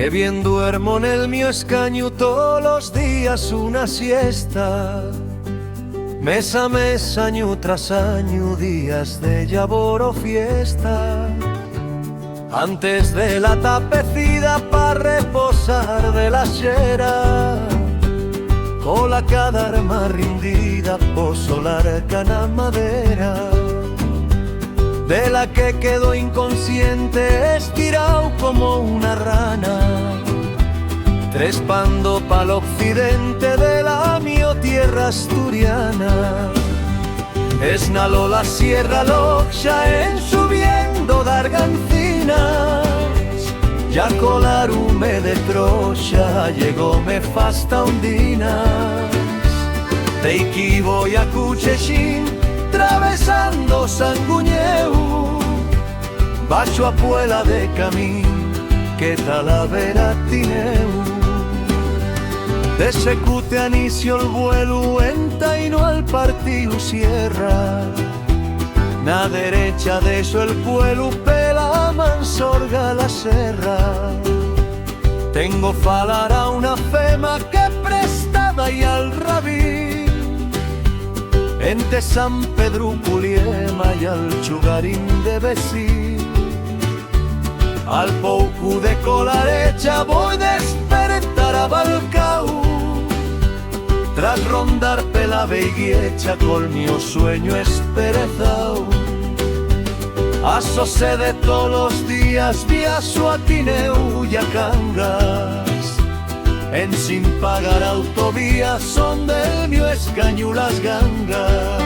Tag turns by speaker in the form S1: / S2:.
S1: Que bien duermo en el mío escaño todos los días una siesta. Mes a mes, año tras año, días de llavor o fiesta. Antes de la tapecida pa' reposar de la xera, cola cada arma rindida, poso larga na madera, de la que quedó inconsciente estirado como una rana, trespando pa'l occidente de la mio tierra asturiana. Esnaló la sierra loxa en subiendo d'Argancinas, ya colarume de Troxa llegó me fasta undinas. De aquí voy a Cuchexín, travesando Sanguñeu, baixo a Puela de Camín, que Talavera tineu. De Secute a inicio el vuelo, en Taino al partido sierra, na derecha de eso el pueblo pela mansorga la serra. Tengo falar a una fema que prestada y al rabí, entre San Pedro Culiema y al Chugarín de Besí. Al pouco de colarecha voy despertar a Balcau, tras rondar pela veiguecha col mio sueño esperezao. A sosé de todos los días viaso a Tineu y a Cangas, en sin pagar autovía son del mio escaño las gangas.